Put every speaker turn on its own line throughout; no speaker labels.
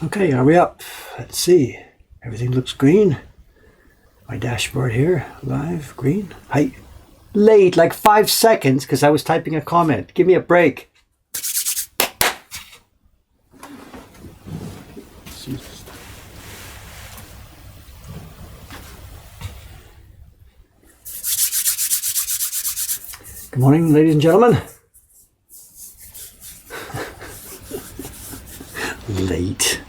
Okay, are we up? Let's see. Everything looks green. My dashboard here, live, green. Hi. Late, like 5 seconds, because I was typing a comment. Give me a break. Good morning, ladies and gentlemen. Late.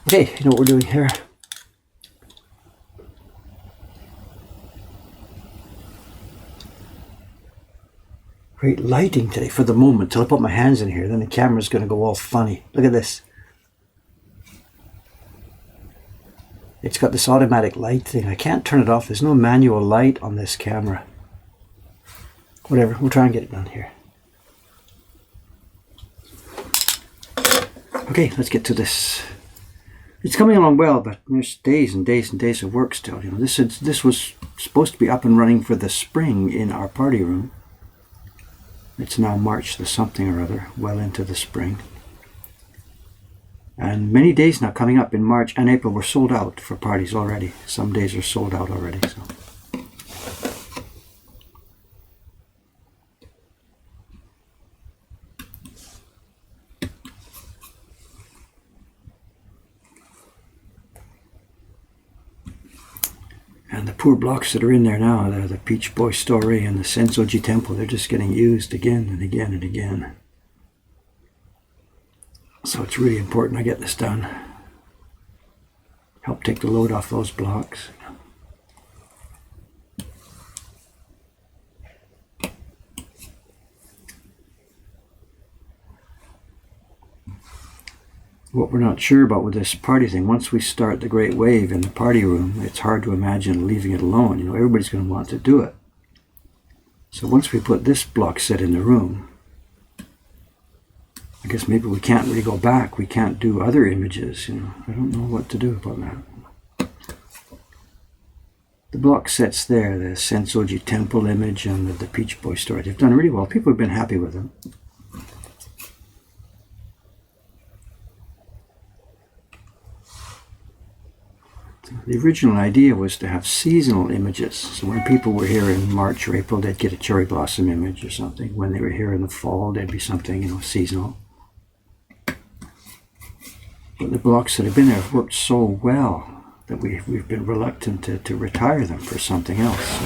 Okay, you know what we're doing here. Great lighting today for the moment till I put my hands in here, then the camera's going to go all funny. Look at this. It's got this automatic light thing. I can't turn it off. There's no manual light on this camera. Whatever, we'll try and get it done here. Okay, let's get to this. It's coming along well, but there's days and days and days of work still. You know, this was supposed to be up and running for the spring in our party room. It's now March the something or other, well into the spring. And many days now coming up in March and April were sold out for parties already. Some days are sold out already. So. And the poor blocks that are in there now, the Peach Boy Story and the Sensoji Temple, they're just getting used again and again and again. So it's really important I get this done. Help take the load off those blocks. What we're not sure about with this party thing, once we start the great wave in the party room, it's hard to imagine leaving it alone. You know, everybody's going to want to do it. So once we put this block set in the room, I guess maybe we can't really go back. We can't do other images, you know. I don't know what to do about that. The block sets there, the Sensoji Temple image and the Peach Boy Story, they've done really well. People have been happy with them. The original idea was to have seasonal images. So when people were here in March or April, they'd get a cherry blossom image or something. When they were here in the fall, there'd be something, you know, seasonal. But the blocks that have been there have worked so well that we've been reluctant to retire them for something else. So.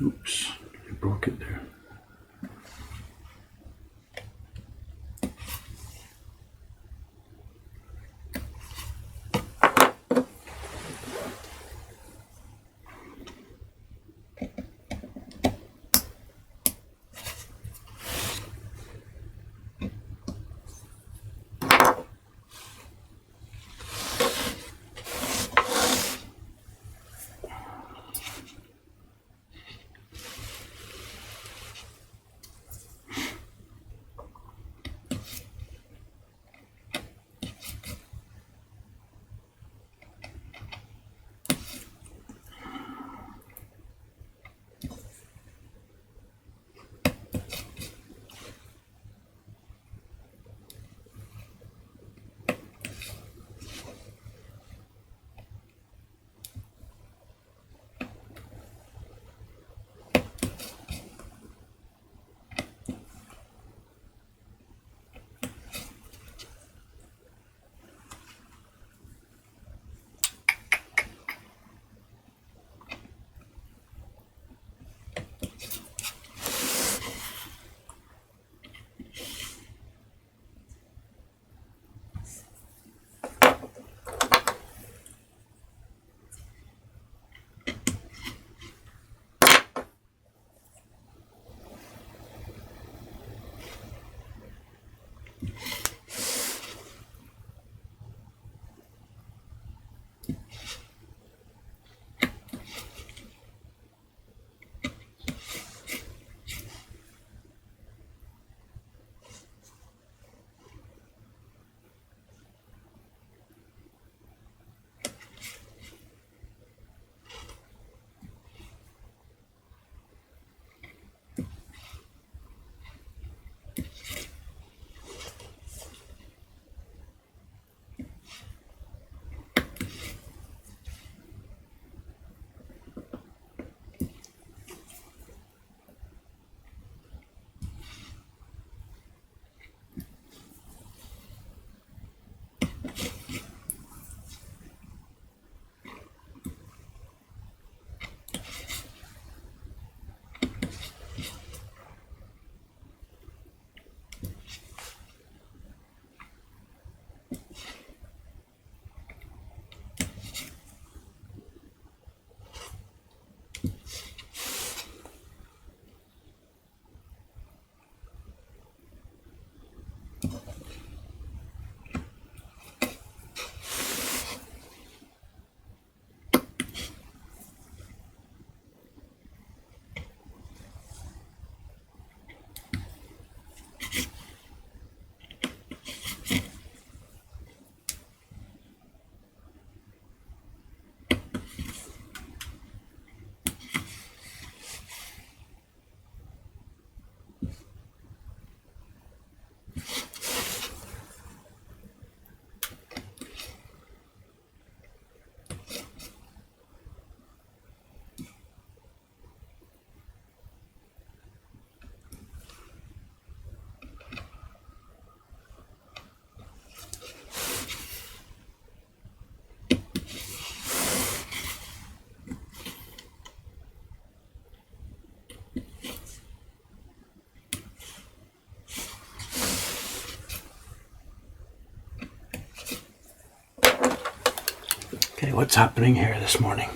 Oops, I broke it there. what's happening here this morning.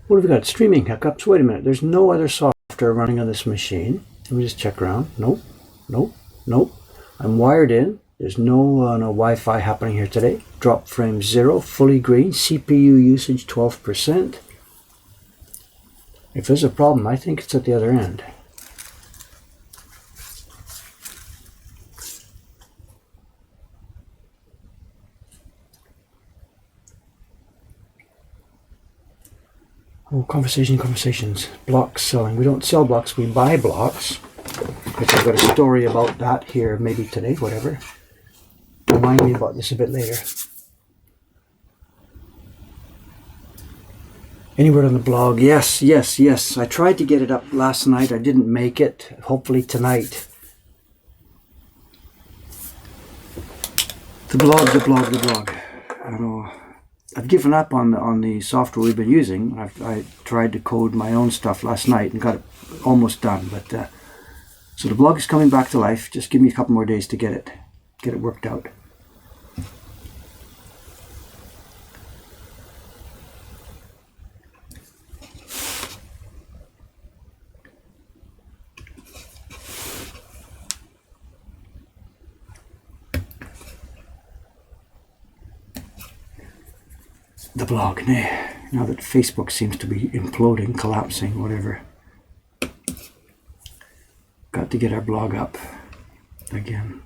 What have we got? Streaming hiccups. Wait a minute. There's no other software running on this machine. Let me just check around. Nope. Nope. Nope. I'm wired in. There's no Wi-Fi happening here today. Drop frame 0. Fully green. CPU usage 12%. If there's a problem, I think it's at the other end. Oh, conversations. Blocks selling. We don't sell blocks, we buy blocks. Which I've got a story about that here maybe today, whatever. Remind me about this a bit later. Any word on the blog? Yes. I tried to get it up last night. I didn't make it. Hopefully tonight. The blog. I don't know. I've given up on the software we've been using. I tried to code my own stuff last night and got it almost done. But so the blog is coming back to life. Just give me a couple more days to get it worked out. The blog, now that Facebook seems to be imploding, collapsing, whatever. Got to get our blog up again.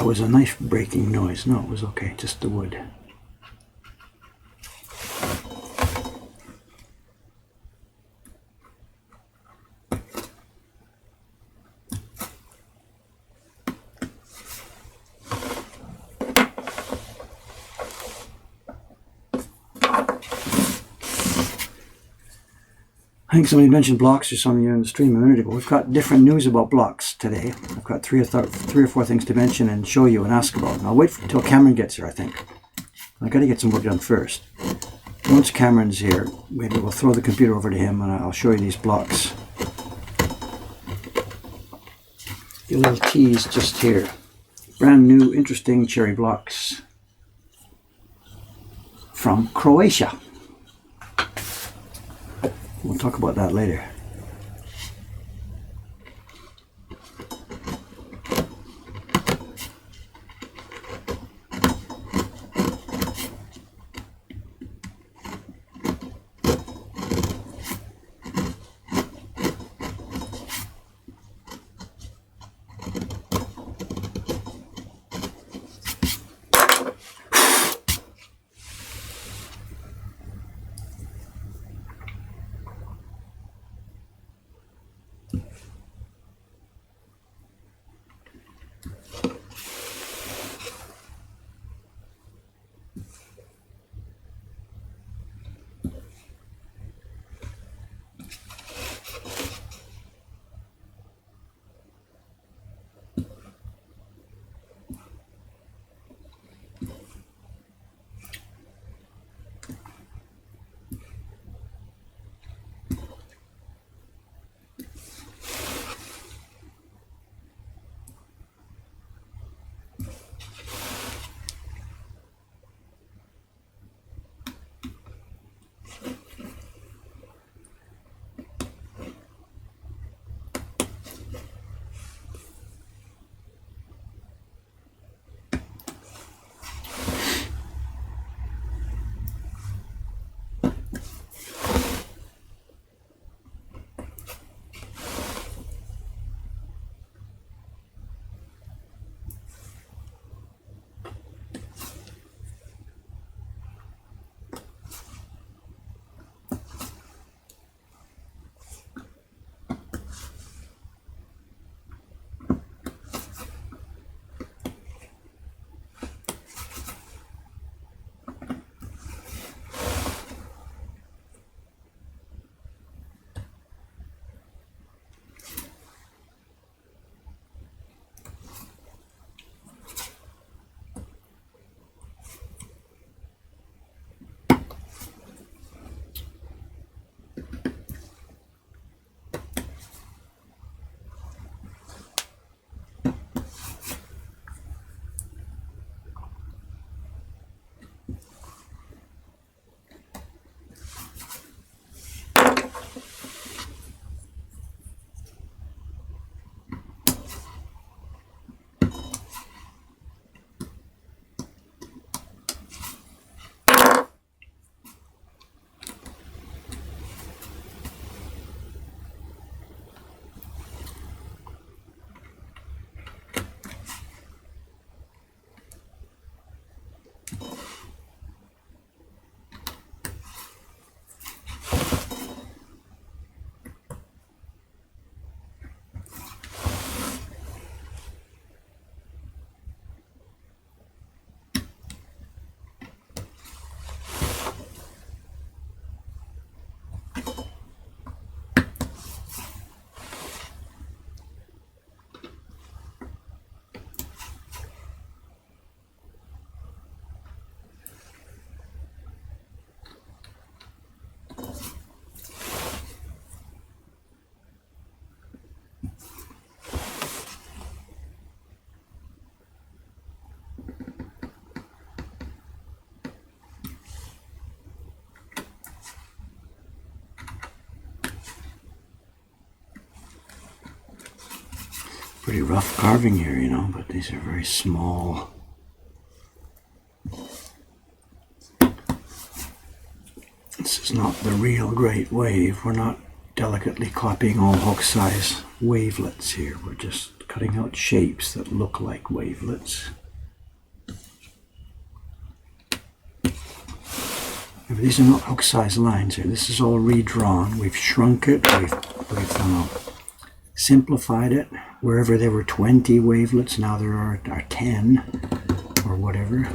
was a knife breaking noise. No, it was okay, just the wood. I think somebody mentioned blocks or something in the stream a minute ago. We've got different news about blocks today. I've got three or four things to mention and show you and ask about. And I'll wait until Cameron gets here, I think. I've got to get some work done first. Once Cameron's here, maybe we'll throw the computer over to him and I'll show you these blocks. A little tease just here. Brand new, interesting cherry blocks from Croatia. We'll talk about that later. Pretty rough carving here, you know, but these are very small. This is not the real great wave. We're not delicately copying all hook size wavelets here. We're just cutting out shapes that look like wavelets. These are not hook-sized lines here. This is all redrawn. We've shrunk it. We've simplified it. Wherever there were 20 wavelets, now there are 10 or whatever.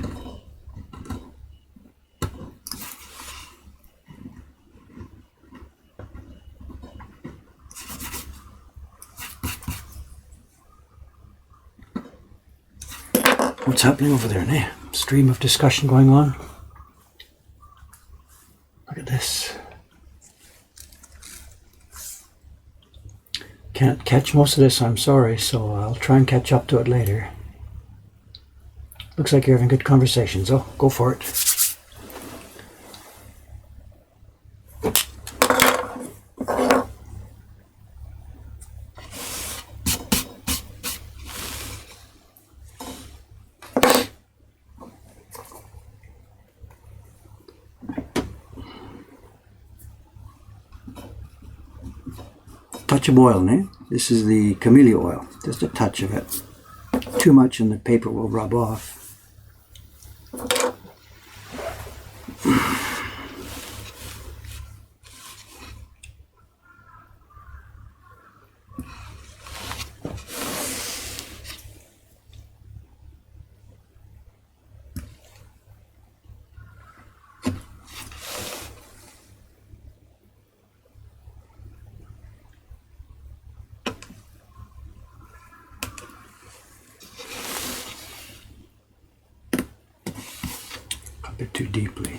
What's happening over there, eh? Stream of discussion going on. Look at this. Can't catch most of this, I'm sorry, so I'll try and catch up to it later. Looks like you're having good conversations, oh, go for it. Touch of oil, eh? This is the camellia oil, just a touch of it. Too much and the paper will rub off. A bit too deeply.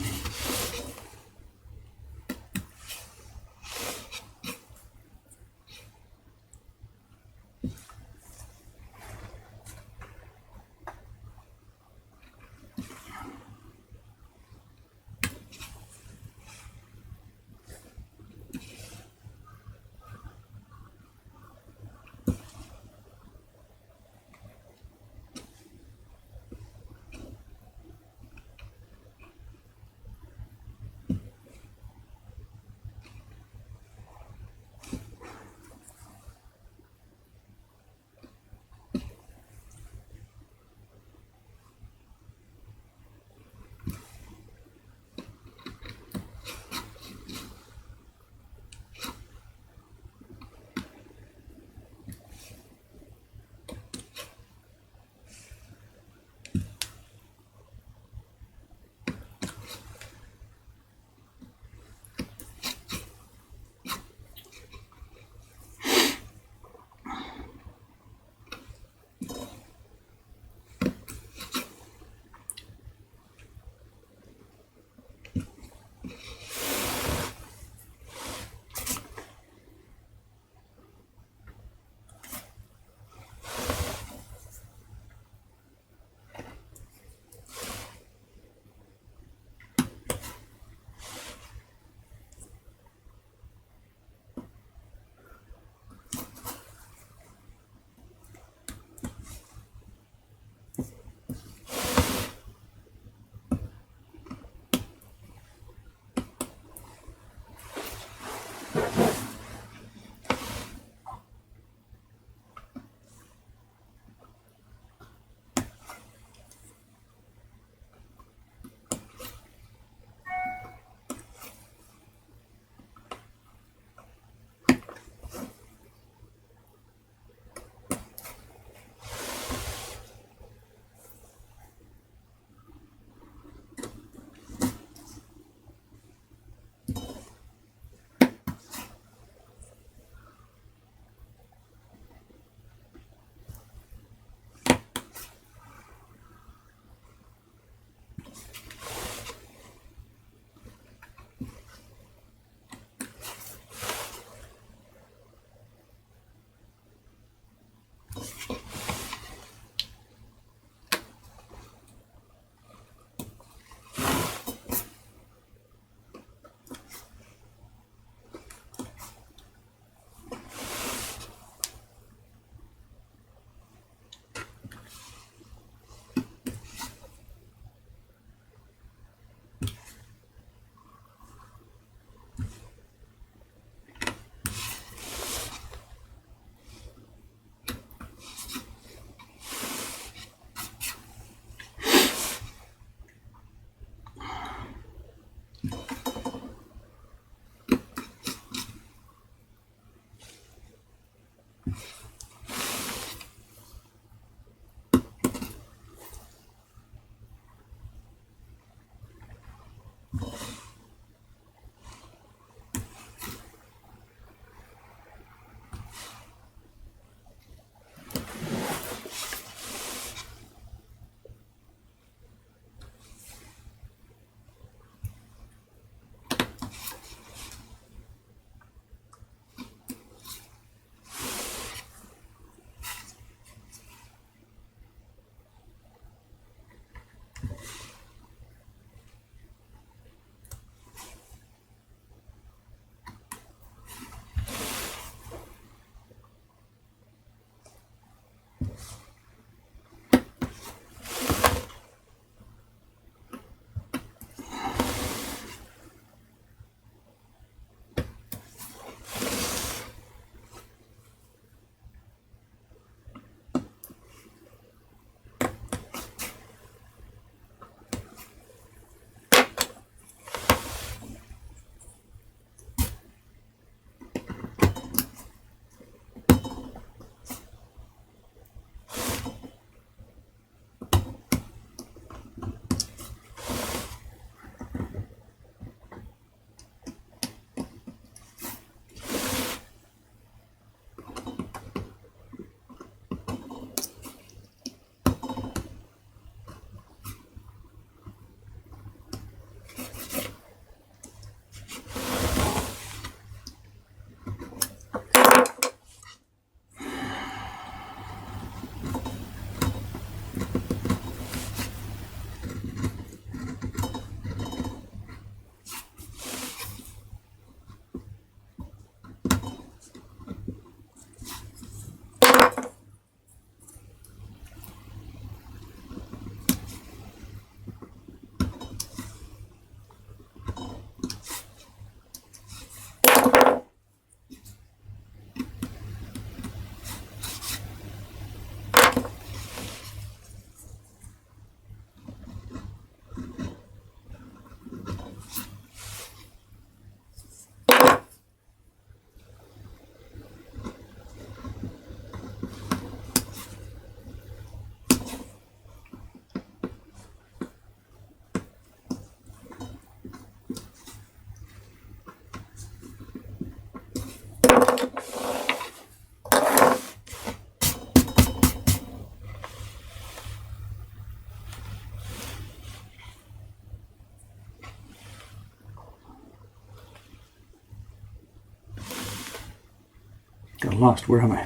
Got lost. Where am I?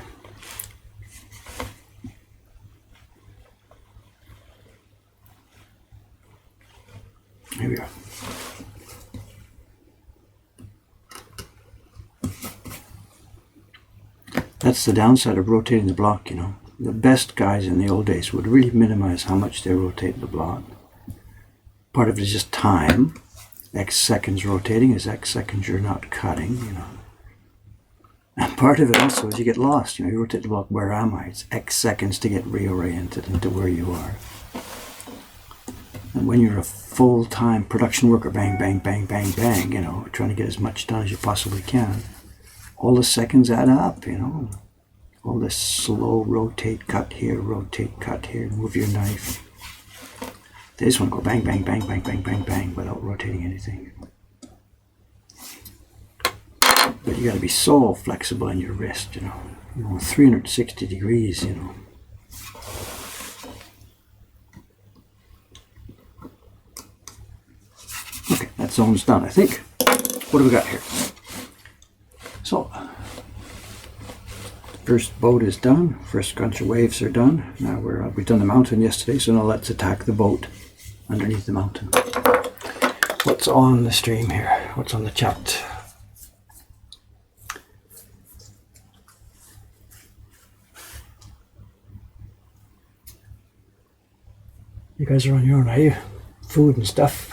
Here we are. That's the downside of rotating the block, you know. The best guys in the old days would really minimize how much they rotate the block. Part of it is just time. X seconds rotating is X seconds you're not cutting, you know. And part of it also is you get lost. You know, you rotate the block, where am I? It's X seconds to get reoriented into where you are. And when you're a full-time production worker, bang, bang, bang, bang, bang, you know, trying to get as much done as you possibly can, all the seconds add up, you know. All this slow rotate, cut here, move your knife. They just want to go bang, bang, bang, bang, bang, bang, bang without rotating anything. But you got to be so flexible in your wrist, you know, 360 degrees, you know. Okay, that zone's done, I think. What do we got here? So, first boat is done. First bunch of waves are done. Now we've done the mountain yesterday, so now let's attack the boat underneath the mountain. What's on the stream here? What's on the chat? You guys are on your own, are you? Food and stuff.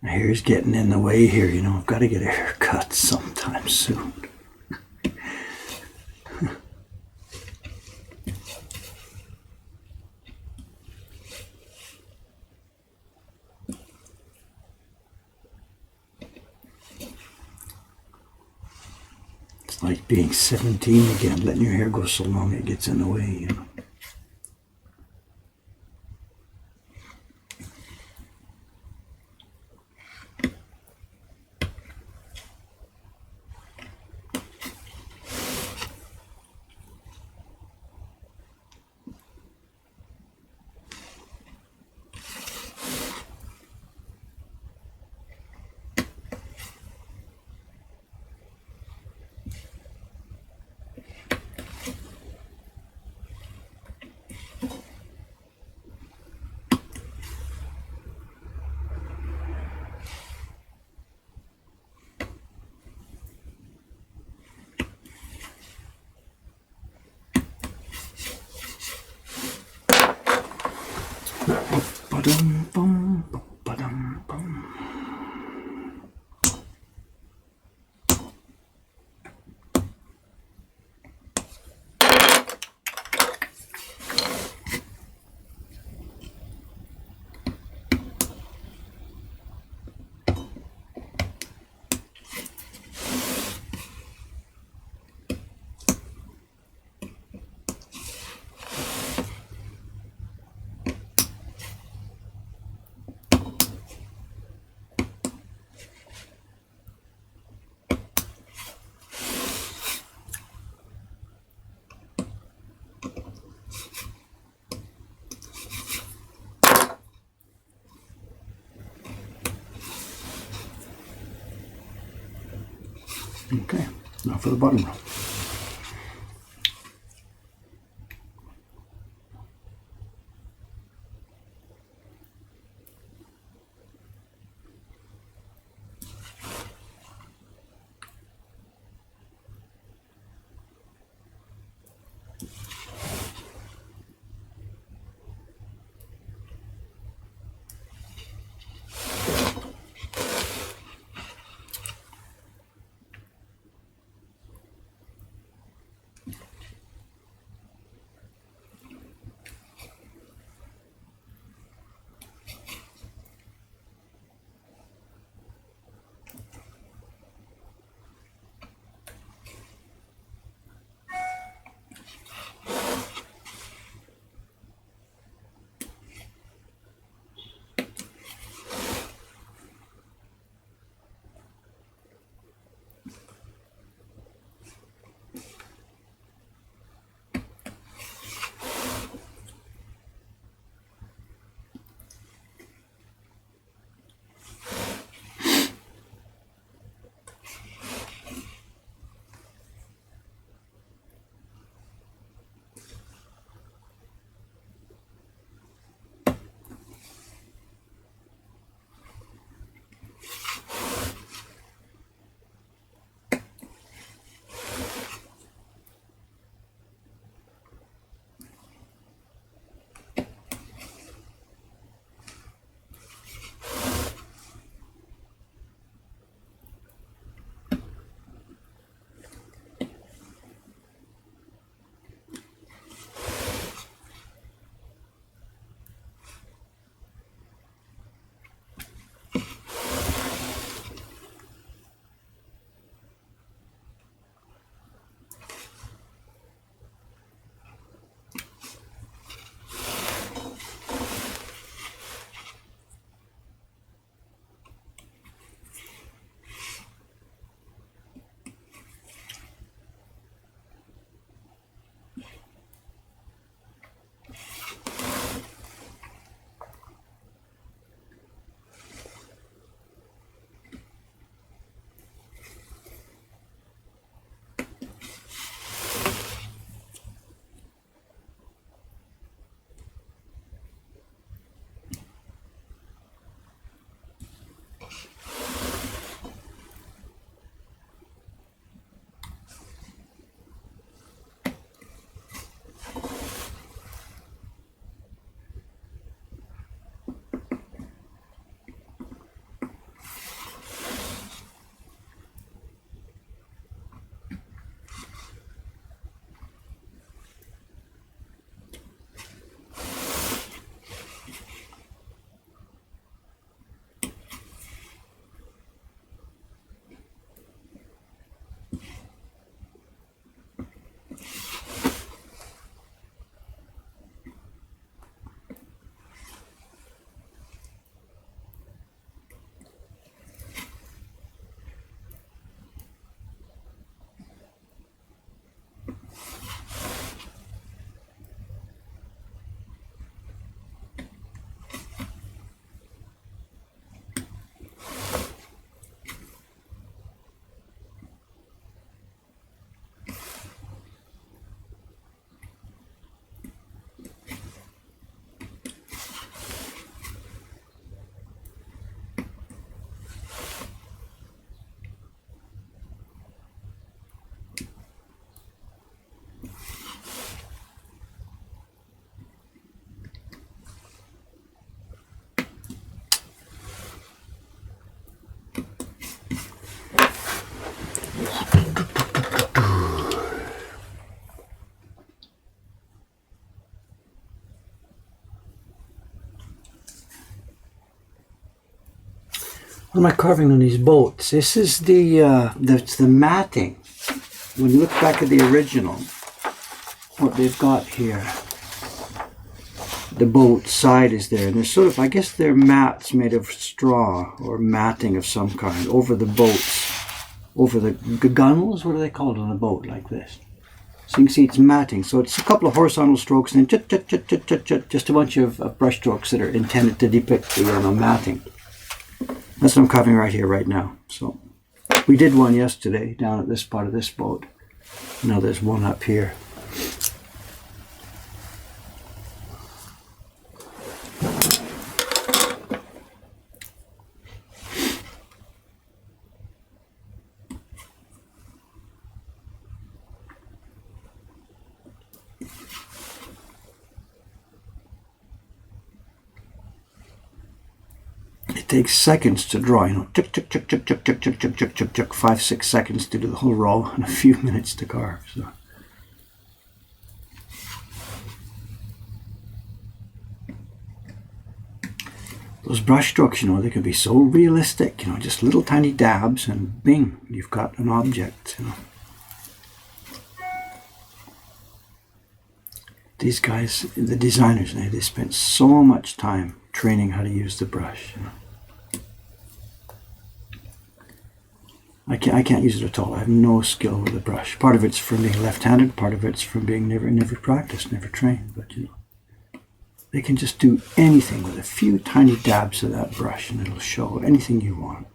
My hair's getting in the way here, you know. I've got to get a haircut sometime soon. It's like being 17 again, letting your hair go so long it gets in the way, you know. Ba-dum-bum, ba-dum-bum. Okay, now for the bottom row. What am I carving on these boats? This is the matting. When you look back at the original, what they've got here, the boat side is there, and there's sort of, I guess they're mats made of straw or matting of some kind over the boats, over the gunnels. What are they called on a boat like this? So you can see it's matting. So it's a couple of horizontal strokes and then just a bunch of brush strokes that are intended to depict the matting. That's what I'm carving right here, right now. So we did one yesterday down at this part of this boat. Now there's one up here. It takes seconds to draw, you know, tick, tick, tick, tick, tick, tick, tick, tick, tick, tick, tick, 5-6 seconds to do the whole row and a few minutes to carve. So. Those brush strokes, you know, they can be so realistic, you know, just little tiny dabs and bing, you've got an object, you know. These guys, the designers, they spent so much time training how to use the brush, you know. I can't use it at all. I have no skill with the brush. Part of it's from being left-handed, part of it's from being never practiced, never trained. But you know, they can just do anything with a few tiny dabs of that brush, and it'll show anything you want.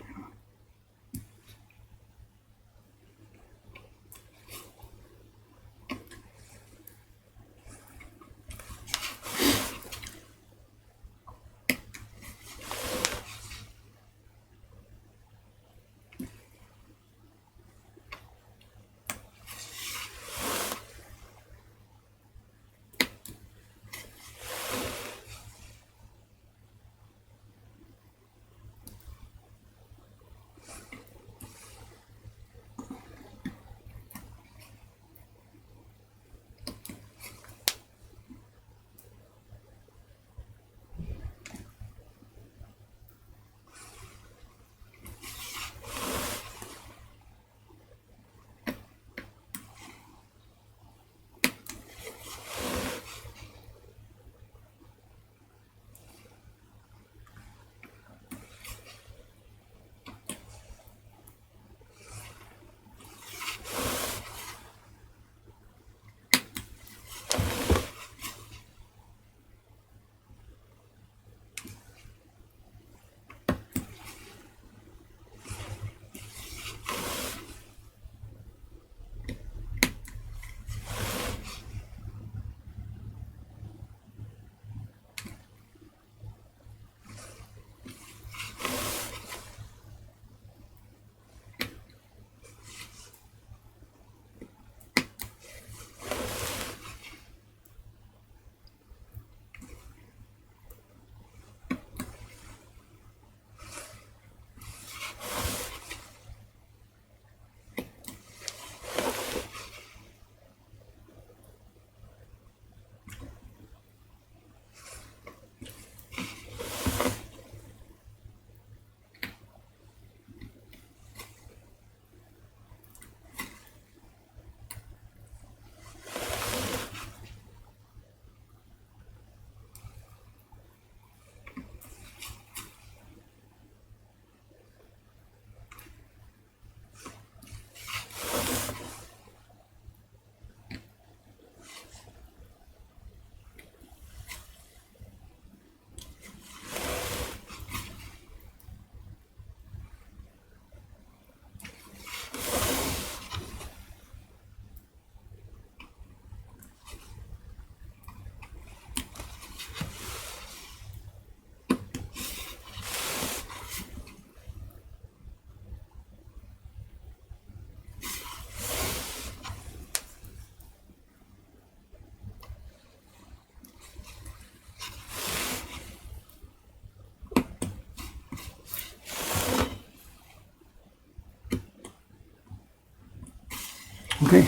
Okay,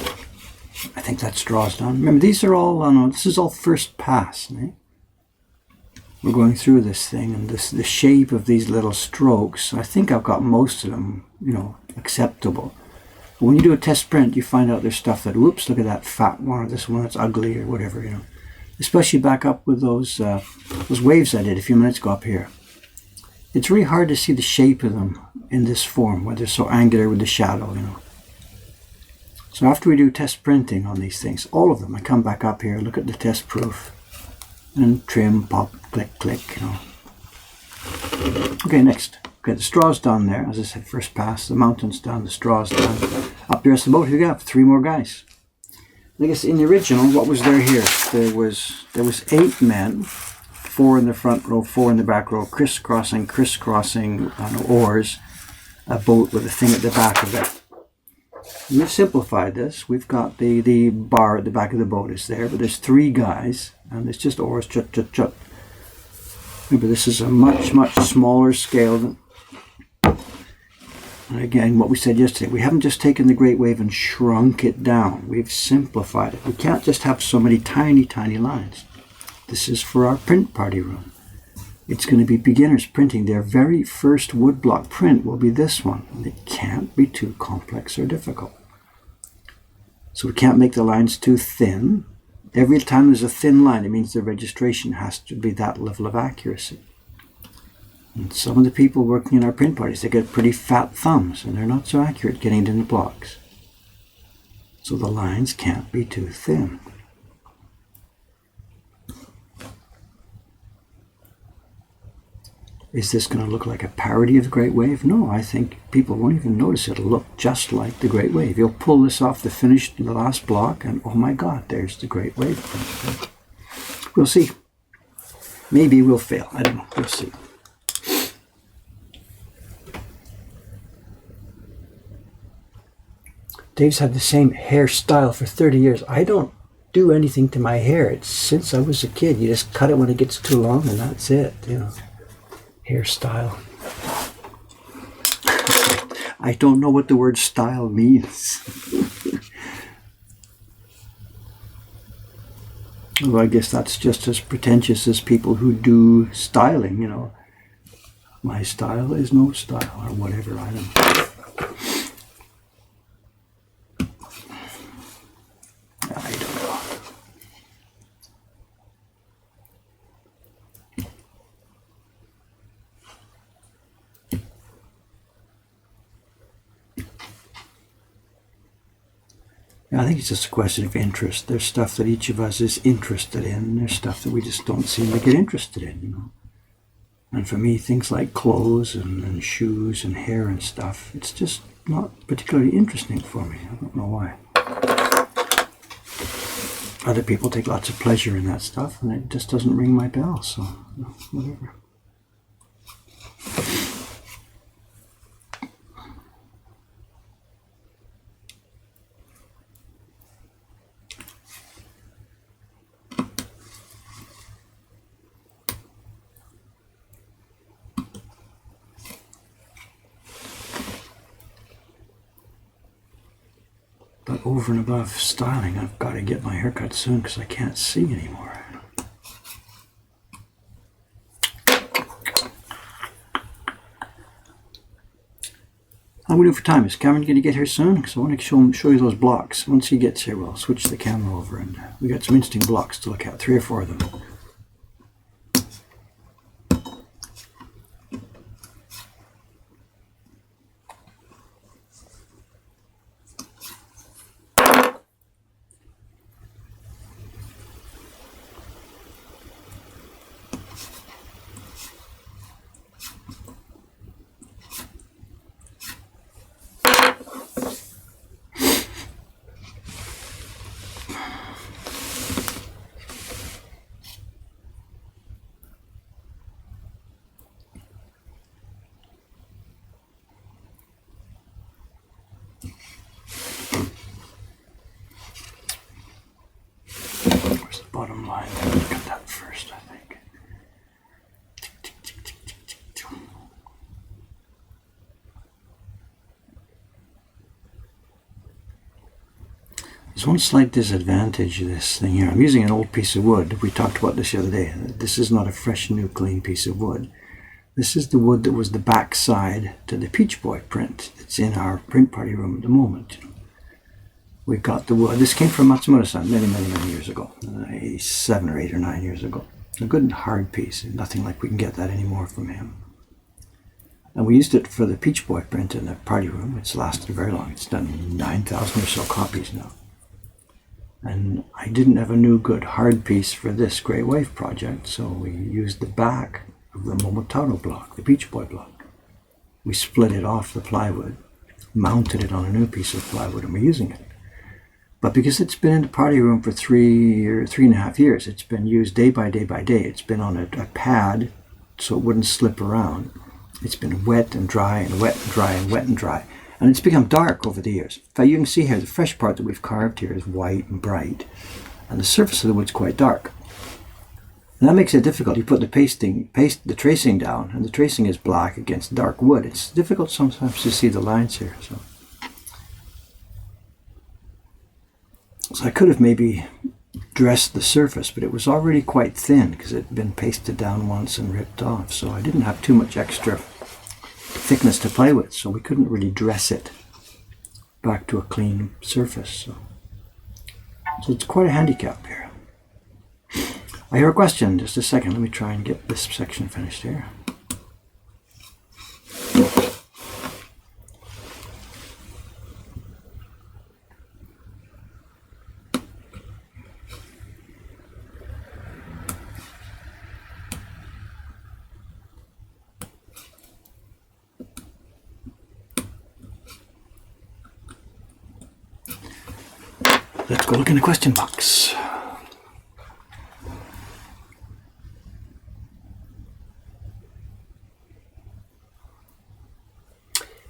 I think that straw's done. Remember, these are all, no, this is all first pass, right? we're going through this thing, and the shape of these little strokes, I think I've got most of them, acceptable. But when you do a test print, you find out there's stuff that, whoops, look at that fat one, or this one that's ugly, or whatever, Especially back up with those waves I did a few minutes ago up here. It's really hard to see the shape of them in this form, where they're so angular with the shadow, So after we do test printing on these things, all of them, I come back up here, look at the test proof, and trim, pop, click, click, Okay, next. Okay, the straw's done there. As I said, first pass, the mountain's done, the straw's done. Up here's the boat. Here we got 3 more guys. I guess in the original, what was there here? There was 8 men, 4 in the front row, 4 in the back row, crisscrossing oars, a boat with a thing at the back of it. We've simplified this. We've got the bar at the back of the boat is there, but there's 3 guys, and it's just oars, chut, chut, chut. Remember, this is a much, much smaller scale than, and again, what we said yesterday, we haven't just taken the great wave and shrunk it down. We've simplified it. We can't just have so many tiny, tiny lines. This is for our print party room. It's going to be beginners printing. Their very first woodblock print will be this one. And it can't be too complex or difficult. So we can't make the lines too thin. Every time there's a thin line, it means the registration has to be that level of accuracy. And some of the people working in our print parties, they get pretty fat thumbs, and they're not so accurate getting it in the blocks. So the lines can't be too thin. Is this going to look like a parody of the Great Wave? No, I think people won't even notice. It'll look just like the Great Wave. You'll pull this off the last block, and oh my God, there's the Great Wave print. We'll see. Maybe we'll fail. I don't know. We'll see. Dave's had the same hairstyle for 30 years. I don't do anything to my hair. It's since I was a kid. You just cut it when it gets too long, and that's it, Hairstyle. I don't know what the word style means. Well, I guess that's just as pretentious as people who do styling, My style is no style, or whatever, I don't know. I don't know. I think it's just a question of interest. There's stuff that each of us is interested in, and there's stuff that we just don't seem to get interested in, And for me, things like clothes and shoes and hair and stuff, it's just not particularly interesting for me. I don't know why. Other people take lots of pleasure in that stuff, and it just doesn't ring my bell, so whatever. But over and above styling, I've got to get my hair cut soon because I can't see anymore. How are we doing for time? Is Cameron going to get here soon? Because I want to show you those blocks. Once he gets here, we'll switch the camera over, and we got some interesting blocks to look at. 3 or 4 of them. There's one slight disadvantage of this thing here. I'm using an old piece of wood. We talked about this the other day. This is not a fresh, new, clean piece of wood. This is the wood that was the back side to the Peach Boy print that's in our print party room at the moment. We got the wood. This came from Matsumoto-san many, many, many years ago. 7 or 8 or 9 years ago. A good hard piece. Nothing like we can get that anymore from him. And we used it for the Peach Boy print in the party room. It's lasted very long. It's done 9,000 or so copies now. And I didn't have a new good hard piece for this Great Wave project, so we used the back of the Momotaro block, the Peach Boy block. We split it off the plywood, mounted it on a new piece of plywood, and we're using it. But because it's been in the party room for 3.5 years, it's been used day by day by day. It's been on a pad so it wouldn't slip around. It's been wet and dry and wet and dry and wet and dry. And it's become dark over the years. In fact, you can see here, the fresh part that we've carved here is white and bright. And the surface of the wood's quite dark. And that makes it difficult. You put the tracing down, and the tracing is black against dark wood. It's difficult sometimes to see the lines here. So I could have maybe dressed the surface, but it was already quite thin because it had been pasted down once and ripped off. So I didn't have too much extra thickness to play with, so we couldn't really dress it back to a clean surface. So it's quite a handicap here. I hear a question. Just a second. Let me try and get this section finished here. Let's go look in the question box.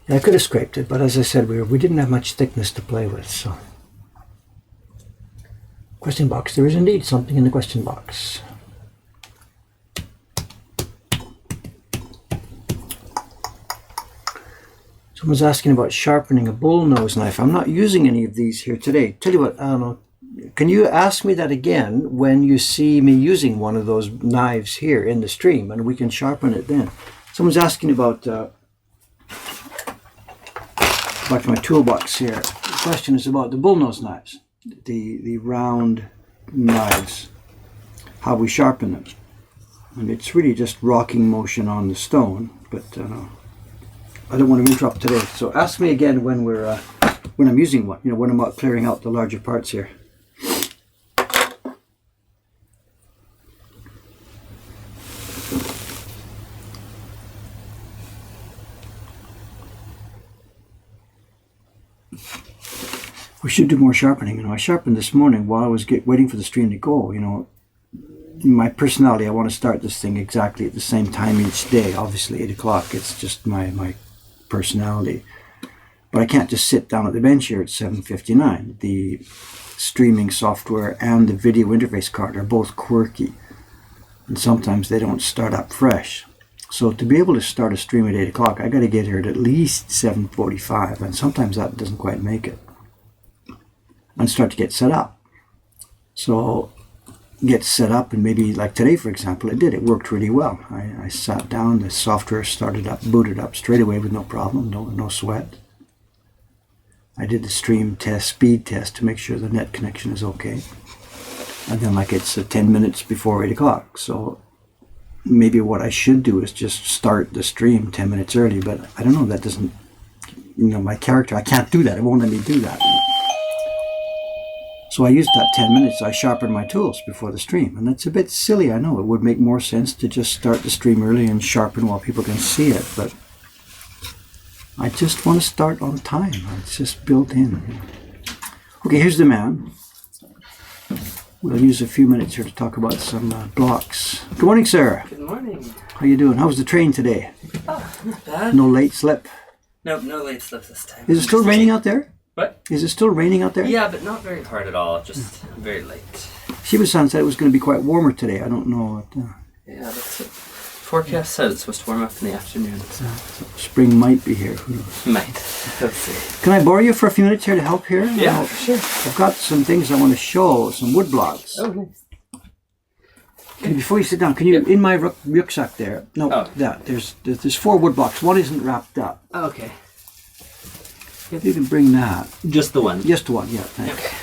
Yeah, I could have scraped it, but as I said, we didn't have much thickness to play with, so. Question box. There is indeed something in the question box. Someone's asking about sharpening a bullnose knife. I'm not using any of these here today. Tell you what, I don't know. Can you ask me that again when you see me using one of those knives here in the stream, and we can sharpen it then? Someone's asking about back to my toolbox here. The question is about the bullnose knives, the round knives, how we sharpen them. And it's really just rocking motion on the stone, but I don't want to interrupt today. So ask me again when when I'm using one. When I'm clearing out the larger parts here. We should do more sharpening. I sharpened this morning while I was waiting for the stream to go. In my personality, I want to start this thing exactly at the same time each day. Obviously, 8 o'clock. It's just my personality. But I can't just sit down at the bench here at 7:59. The streaming software and the video interface card are both quirky. And sometimes they don't start up fresh. So to be able to start a stream at 8 o'clock, I got to get here at least 7:45. And sometimes that doesn't quite make it. And start to get set up. So get set up, and maybe like today, for example, it did. It worked really well. I sat down, the software started up, booted up straight away with no problem, no sweat. I did the stream test, speed test to make sure the net connection is okay. And then it's 10 minutes before 8 o'clock. So maybe what I should do is just start the stream 10 minutes early, but I don't know, that doesn't, my character, I can't do that. It won't let me do that. So I used that 10 minutes, I sharpened my tools before the stream. And that's a bit silly, I know. It would make more sense to just start the stream early and sharpen while people can see it. But I just want to start on time. It's just built in. Okay, here's the man. We'll use a few minutes here to talk about some blocks. Good morning, sir.
Good morning.
How you doing? How was the train today?
Oh, not bad.
No late slip?
Nope, no late slip this time.
Is it still raining out there?
What?
Is it still raining out there?
Yeah, but not very hard at all. Just very late.
Shiba-san said it was going to be quite warmer today. I don't know.
Yeah, that's it. forecast said it's supposed to warm up in the afternoon. So.
Spring might be here. Who knows?
Might. Let's see.
Can I borrow you for a few minutes here to help here?
Yeah, sure.
I've got some things I want to show, some wood blocks.
Oh, nice.
Before you sit down, can you, in my rucksack there, there's 4 wood blocks. One isn't wrapped up.
Oh, okay.
If you can bring that.
Just the one?
Just one, yeah. Thanks.
Okay.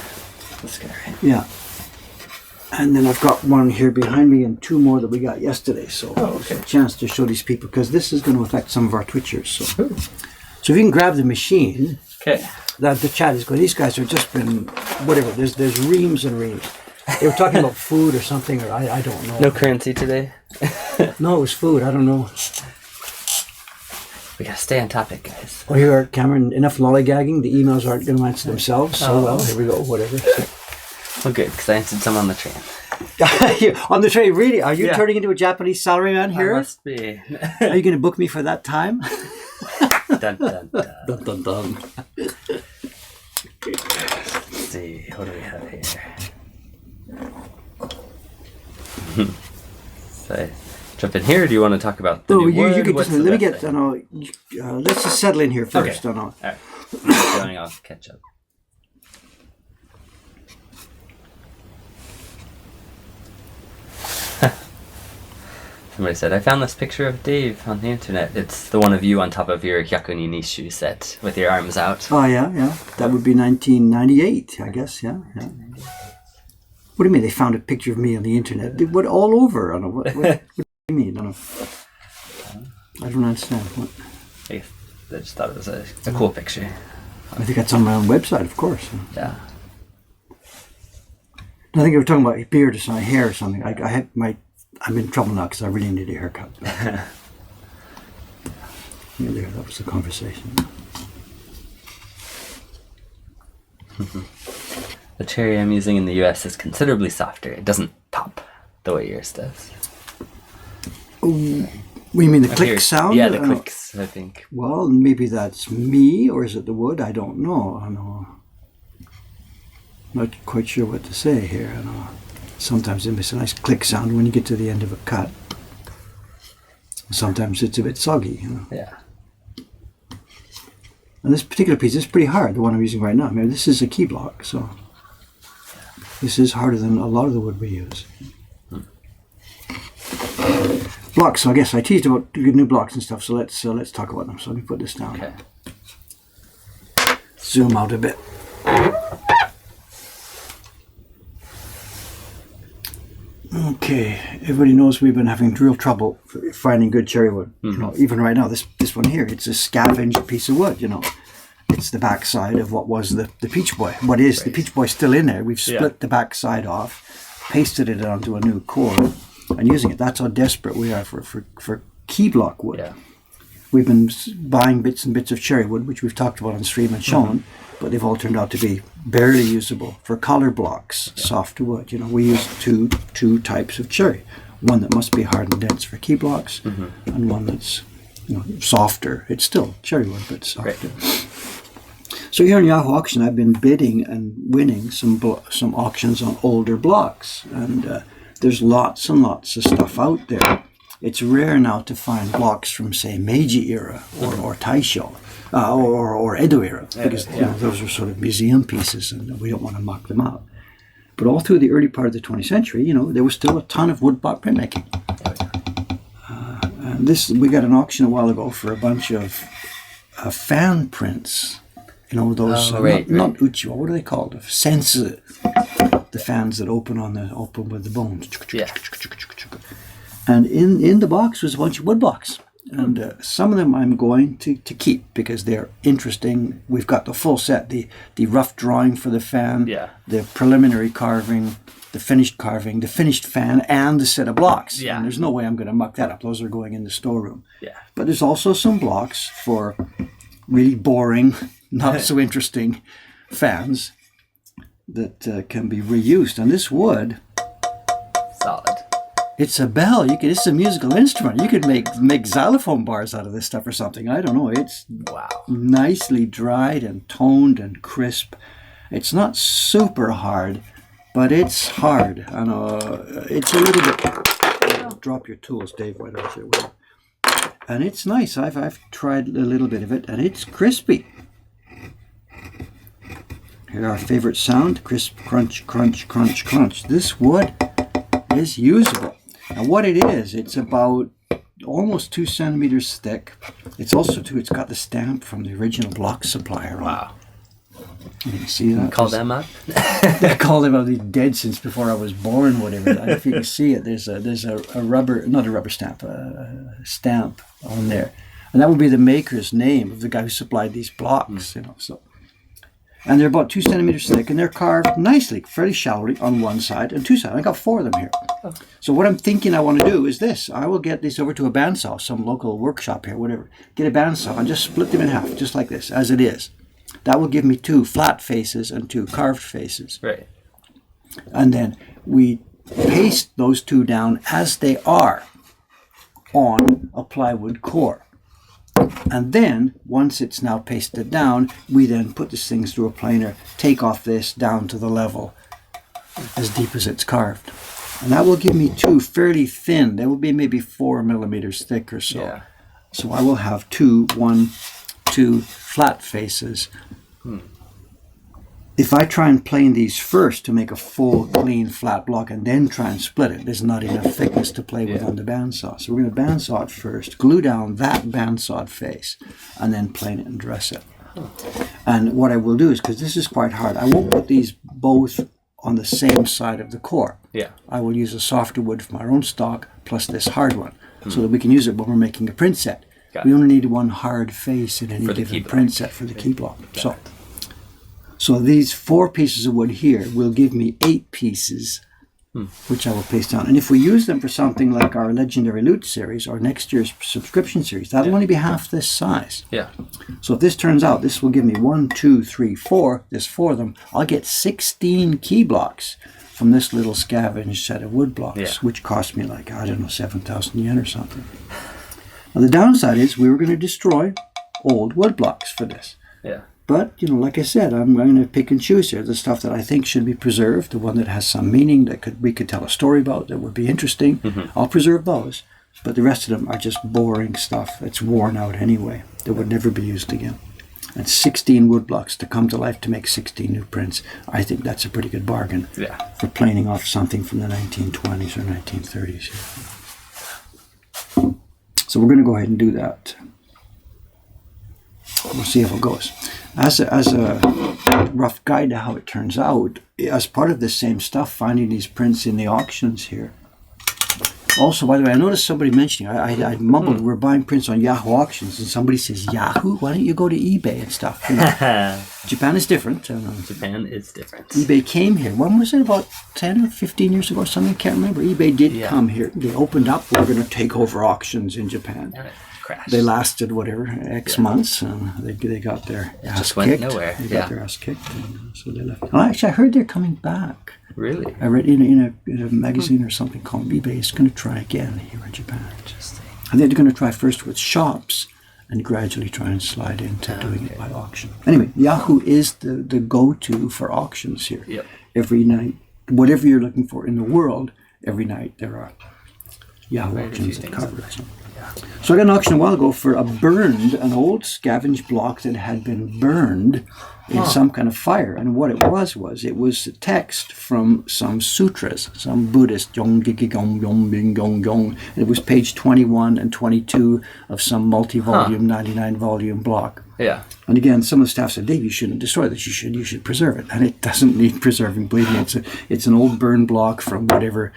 Let's get it right.
Yeah. And then I've got one here behind me and 2 more that we got yesterday. So
okay.
It's a chance to show these people because this is going to affect some of our Twitchers. So if you can grab the machine,
okay.
That the chat is going. These guys have just been, whatever, there's reams and reams. They were talking about food or something, or I don't know.
No currency today?
No, it was food. I don't know.
We gotta stay on topic, guys.
Oh, here, Cameron, enough lollygagging. The emails aren't going to answer themselves. So, well, here we go, whatever.
Well, good, because I answered some on the train.
On the train, really? Are you turning into a Japanese salaryman here?
I must be.
Are you going to book me for that time?
Dun, dun, dun.
Dun, dun, dun.
Let's see, what do we have here? So, jump in here. Or do you want to talk about the new wood?
You could
What's
just,
the
let me
best
get,
thing?
let's just settle in here first.
Okay. All right. Going off, catch up. Somebody said, I found this picture of Dave on the internet. It's the one of you on top of your Hyakuni Nishu set with your arms out.
Oh, yeah. That would be 1998, I guess, yeah. What do you mean they found a picture of me on the internet? What, all over? I don't know. What do you mean? I don't understand. What?
I just thought it was a cool picture.
I think that's on my own website, of course.
Yeah.
I think you were talking about beard or my hair or something. I'm in trouble now because I really need a haircut. Yeah, that was the conversation.
The cherry I'm using in the US is considerably softer. It doesn't pop the way yours does.
Oh, you mean the click sound?
Yeah, the clicks, I think.
Well, maybe that's me, or is it the wood? I don't know. Not quite sure what to say here. Sometimes it's a nice click sound when you get to the end of a cut. Sometimes it's a bit soggy.
Yeah.
And this particular piece is pretty hard, the one I'm using right now. I mean, this is a key block, so this is harder than a lot of the wood we use. Blocks, so I guess I teased about new blocks and stuff, so let's talk about them. So let me put this down.
Okay.
Zoom out a bit. Okay, everybody knows we've been having real trouble finding good cherry wood.
Mm-hmm.
Even right now, this one here, it's a scavenged piece of wood. It's the backside of what was the Peach Boy. What is the Peach Boy still in there? We've split the backside off, pasted it onto a new core, and using it. That's how desperate we are for key block wood.
Yeah.
We've been buying bits and bits of cherry wood, which we've talked about on stream and shown, but they've all turned out to be barely usable for collar blocks, soft wood. We use two types of cherry. One that must be hard and dense for key blocks, and one that's softer. It's still cherry wood, but softer. Right. So here in Yahoo Auction, I've been bidding and winning some auctions on older blocks, and there's lots and lots of stuff out there. It's rare now to find blocks from, say, Meiji era or Taisho or Edo era, because those are sort of museum pieces and we don't want to muck them up. But all through the early part of the 20th century, there was still a ton of woodblock printmaking. And we got an auction a while ago for a bunch of fan prints. Those not uchiwa. What are they called? Sensu, the fans that open with the bones.
Yeah.
And in the box was a bunch of wood blocks. And some of them I'm going to keep because they're interesting. We've got the full set, the rough drawing for the fan, the preliminary carving, the finished carving, the finished fan, and the set of blocks.
Yeah.
And there's no way I'm going to muck that up. Those are going in the storeroom.
Yeah.
But there's also some blocks for really boring, not so interesting fans that can be reused. And this wood...
Solid.
It's a bell. It's a musical instrument. You could make xylophone bars out of this stuff or something. I don't know. It's nicely dried and toned and crisp. It's not super hard, but it's hard. I know it's a little bit. drop your tools, Dave. Why don't you? And it's nice. I've tried a little bit of it, and it's crispy. Here's our favorite sound: crisp, crunch, crunch, crunch, crunch. This wood is usable. And what it is, it's about almost 2 centimeters thick. It's got the stamp from the original block supplier.
Wow.
You can see that.
Call them up.
They call them up. They're dead since before I was born, whatever. And if you can see it, there's a rubber, not a rubber stamp, a stamp on there. And that would be the maker's name of the guy who supplied these blocks, so. And they're about 2 centimeters thick, and they're carved nicely, fairly shallowly on one side and 2 sides. I got 4 of them here. Oh. So what I'm thinking I want to do is this. I will get these over to a bandsaw, some local workshop here, whatever. Get a bandsaw and just split them in half, just like this, as it is. That will give me 2 flat faces and 2 carved faces.
Right.
And then we paste those 2 down as they are on a plywood core. And then, once it's now pasted down, we then put these things through a planer, take off this down to the level as deep as it's carved. And that will give me 2 fairly thin. They will be maybe 4 millimeters thick or so.
Yeah.
So I will have 2 flat faces. If I try and plane these first to make a full, clean, flat block and then try and split it, there's not enough thickness to play with on the bandsaw. So we're going to bandsaw it first, glue down that bandsawed face, and then plane it and dress it. And what I will do is, because this is quite hard, I won't put these both on the same side of the core.
Yeah.
I will use a softer wood from our own stock plus this hard one, so that we can use it when we're making a print set. We only need 1 hard face in any given print set for the key block. So these 4 pieces of wood here will give me 8 pieces, which I will paste down. And if we use them for something like our Legendary Loot series or next year's subscription series, that'll only be half this size.
Yeah.
So if this turns out, this will give me 1, 2, 3, 4. There's 4 of them. I'll get 16 key blocks from this little scavenged set of wood blocks, which cost me like, 7,000 yen or something. Now the downside is we were going to destroy old wood blocks for this.
Yeah.
But, like I said, I'm going to pick and choose here. The stuff that I think should be preserved, the one that has some meaning that we could tell a story about that would be interesting, I'll preserve those. But the rest of them are just boring stuff. It's worn out anyway. That would never be used again. And 16 wood blocks to come to life to make 16 new prints. I think that's a pretty good bargain for planing off something from the 1920s or 1930s. So we're going to go ahead and do that. We'll see how it goes. As a rough guide to how it turns out, as part of this same stuff, finding these prints in the auctions here. Also, by the way, I noticed somebody mentioning, I mumbled, we're buying prints on Yahoo auctions, and somebody says, Yahoo? Why don't you go to eBay and stuff? Japan is different.
Japan is different.
eBay came here. When was it? About 10 or 15 years ago or something? I can't remember. eBay did come here. They opened up. We're going to take over auctions in Japan.
Crashed.
They lasted X months, and they got their ass
just
kicked.
went nowhere.
They got their ass kicked, and so they left. Well, actually, I heard they're coming back.
Really?
I read in a magazine or something called eBay is going to try again here in Japan.
Interesting.
I think they're going to try first with shops and gradually try and slide into doing it by auction. Anyway, Yahoo is the go-to for auctions here.
Yep.
Every night, whatever you're looking for in the world, every night there are Yahoo auctions that cover it. So I got an auction a while ago for an old scavenged block that had been burned in some kind of fire. And what it was text from some sutras, some Buddhist, Yong Gigi Gong Yong Bing Gong Gong. It was page 21 and 22 of some multi-volume, 99-volume block.
Yeah.
And again, some of the staff said, Dave, you shouldn't destroy this. You should preserve it. And it doesn't need preserving. Believe me, it's an old burned block from whatever...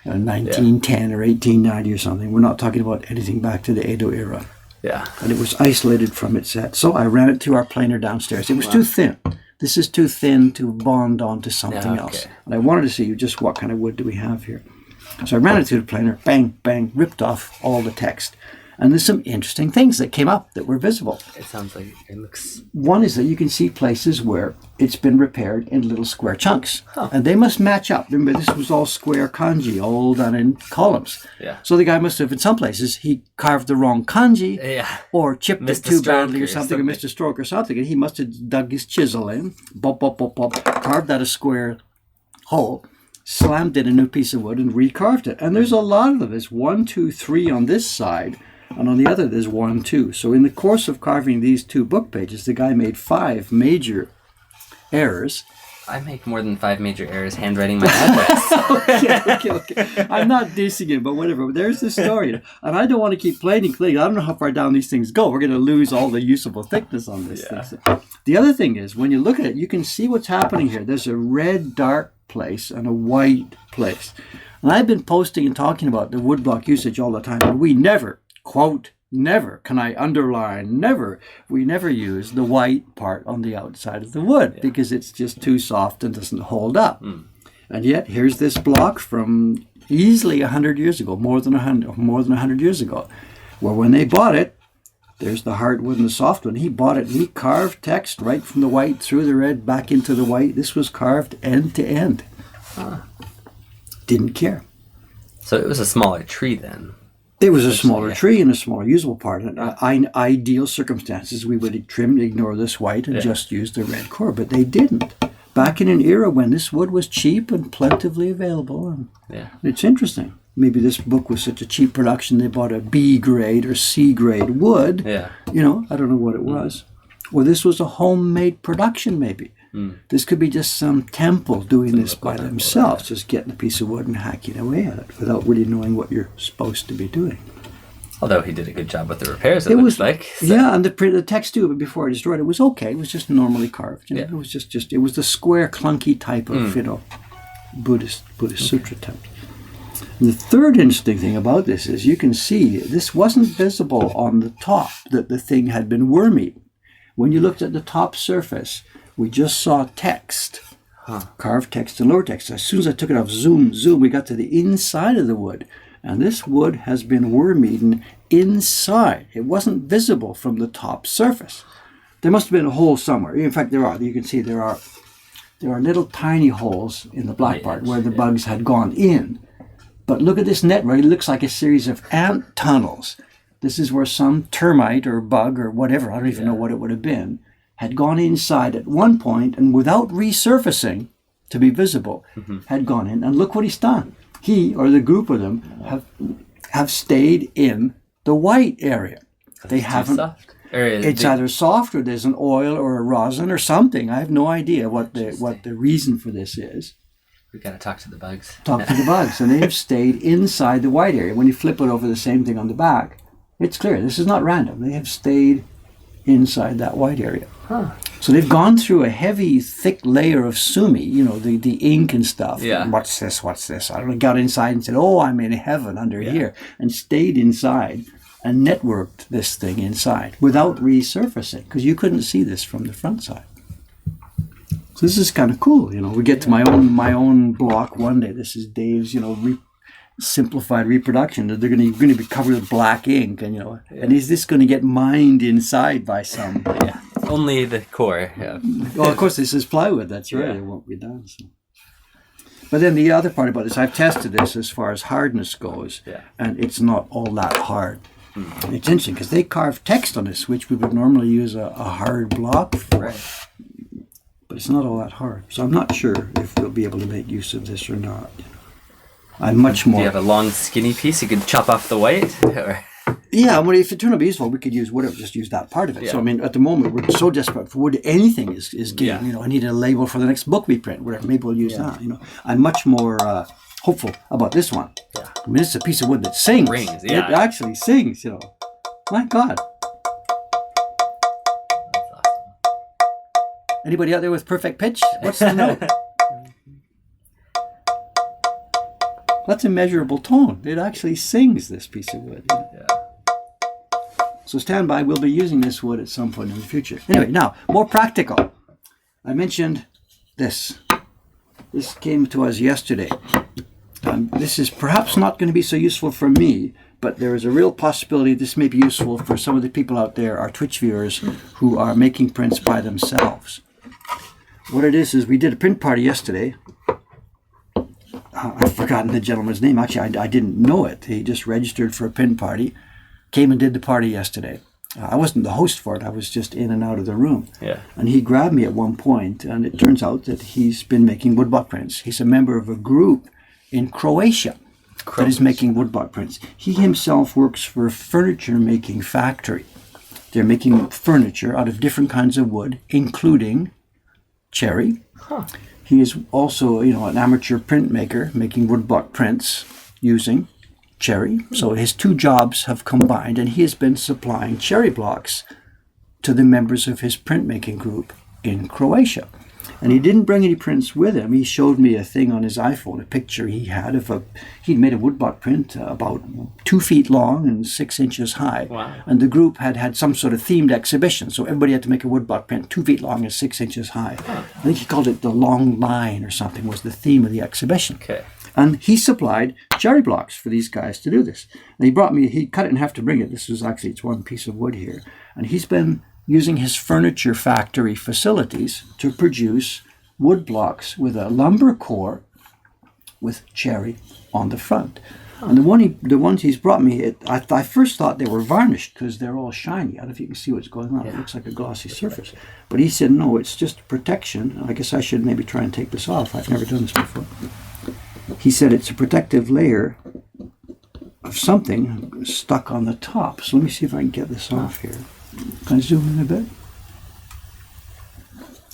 1910 or 1890 or something. We're not talking about anything back to the Edo era.
Yeah.
And it was isolated from its set. So I ran it through our planer downstairs. It was too thin. This is too thin to bond onto something else. And I wanted to see just what kind of wood do we have here. So I ran it through the planer, bang, bang, ripped off all the text. And there's some interesting things that came up that were visible.
It sounds like it looks...
One is that you can see places where it's been repaired in little square chunks. And they must match up. Remember, this was all square kanji, all done in columns.
Yeah.
So the guy must have, in some places, he carved the wrong kanji or chipped it too badly or something, or missed a stroke or something. And he must have dug his chisel in, carved out a square hole, slammed in a new piece of wood and recarved it. And there's a lot of them. There's 1, 2, 3 on this side, and on the other there's 1, 2. So in the course of carving these 2 book pages, the guy made 5 major errors.
I make more than 5 major errors handwriting my address.
Okay. I'm not dissing him, but whatever. But there's the story. And I don't want to keep planing. I don't know how far down these things go. We're going to lose all the usable thickness on this thing. So the other thing is, when you look at it, you can see what's happening here. There's a red dark place and a white place. And I've been posting and talking about the woodblock usage all the time. And we never, quote, never, can I underline, never, we never use the white part on the outside of the wood because it's just too soft and doesn't hold up. And yet, here's this block from easily 100 years ago, more than 100 years ago, where when they bought it, there's the hardwood and the softwood. He bought it and he carved text right from the white through the red back into the white. This was carved end to end. Didn't care.
So it was a smaller tree then.
It was a smaller tree and a smaller usable part. In ideal circumstances, we would ignore this white and just use the red core, but they didn't. Back in an era when this wood was cheap and plentifully available. And it's interesting. Maybe this book was such a cheap production, they bought a B grade or C grade wood. You know, I don't know what it was. Or this was a homemade production, maybe. This could be just some temple doing this by themselves, just getting a piece of wood and hacking away at it without really knowing what you're supposed to be doing.
Although he did a good job with the repairs, it looks like.
So. Yeah, and the text too, but before I destroyed it, was okay. It was just normally carved. You know? It was just it was the square, clunky type of Buddhist sutra type. And the third interesting thing about this is you can see this wasn't visible on the top, that the thing had been worm-eaten. When you looked at the top surface, we just saw text, carved text and lower text. As soon as I took it off, zoom, we got to the inside of the wood. And this wood has been worm-eaten inside. It wasn't visible from the top surface. There must have been a hole somewhere. In fact, there are. You can see there are little tiny holes in the black part where the bugs had gone in. But look at this net, right? It looks like a series of ant tunnels. This is where some termite or bug or whatever, I don't even know what it would have been, had gone inside at one point and without resurfacing to be visible, had gone in. And look what he's done. He or the group of them have stayed in the white area. They haven't. Soft. It's either soft or there's an oil or a rosin or something. I have no idea what the reason for this is.
We got to talk to the bugs.
Talk to the bugs. And they have stayed inside the white area. When you flip it over the same thing on the back, it's clear. This is not random. They have stayed inside that white area. So they've gone through a heavy, thick layer of sumi, you know, the ink and stuff. What's this? I don't know. Got inside and said, oh, I'm in heaven under here. And stayed inside and networked this thing inside without resurfacing. Because you couldn't see this from the front side. So this is kind of cool, you know. We get to my own block one day. This is Dave's, you know, simplified reproduction. They're going to be covered with black ink, and you know, and is this going to get mined inside by some?
Only the core.
Well, of course, this is plywood. That's right. It won't be done. So. But then the other part about this, I've tested this as far as hardness goes, and it's not all that hard. It's interesting because they carve text on this, which we would normally use a hard block for. But it's not all that hard. So I'm not sure if we'll be able to make use of this or not. I'm much more...
Do you have a long, skinny piece you could chop off the white?
Yeah, well, if it turned out useful, we could use whatever, just use that part of it. So, I mean, at the moment, we're so desperate for wood, anything is game. You know, I need a label for the next book we print, whatever. Maybe we'll use that, you know. I'm much more hopeful about this one. I mean, it's a piece of wood that sings. Rings, It actually sings, you know. My God. Anybody out there with perfect pitch? What's the note? That's a measurable tone. It actually sings, this piece of wood. So stand by. We'll be using this wood at some point in the future. Anyway, now, more practical. I mentioned this. This came to us yesterday. This is perhaps not going to be so useful for me, but there is a real possibility this may be useful for some of the people out there, our Twitch viewers, who are making prints by themselves. What it is we did a print party yesterday. I've forgotten the gentleman's name. Actually, I didn't know it. He just registered for a print party, came and did the party yesterday. I wasn't the host for it. I was just in and out of the room.
Yeah.
And he grabbed me at one point, and it turns out that he's been making woodblock prints. He's a member of a group in Croatia that is making woodblock prints. He himself works for a furniture making factory. They're making furniture out of different kinds of wood, including cherry.
Huh.
He is also, an amateur printmaker making woodblock prints using cherry. So his two jobs have combined, and he has been supplying cherry blocks to the members of his printmaking group in Croatia. And he didn't bring any prints with him. He showed me a thing on his iPhone, a picture he had of he'd made a woodblock print about 2 feet long and 6 inches high.
Wow.
And the group had some sort of themed exhibition. So everybody had to make a woodblock print 2 feet long and 6 inches high.
Huh.
I think he called it the long line or something was the theme of the exhibition.
Okay.
And he supplied cherry blocks for these guys to do this. And he cut it in half to bring it. It's one piece of wood here. And he's been using his furniture factory facilities to produce wood blocks with a lumber core with cherry on the front. And the ones he's brought me, I first thought they were varnished because they're all shiny. I don't know if you can see what's going on. Yeah. It looks like a glossy surface. But he said, no, it's just protection. I guess I should maybe try and take this off. I've never done this before. He said it's a protective layer of something stuck on the top. So let me see if I can get this off here. Can I zoom in a bit?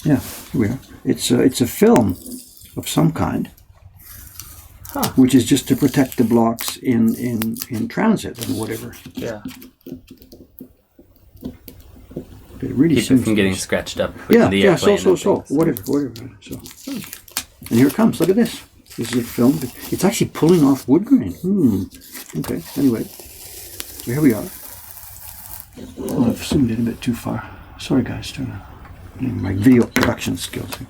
Yeah, here we are. It's a film of some kind, which is just to protect the blocks in transit and whatever.
Yeah.
But it really
keep it from getting scratched up.
Yeah, so whatever. So, and here it comes. Look at this. This is a film. It's actually pulling off wood grain. Okay. Anyway, so here we are. Well, I've zoomed in a bit too far. Sorry, guys. My video production skills here.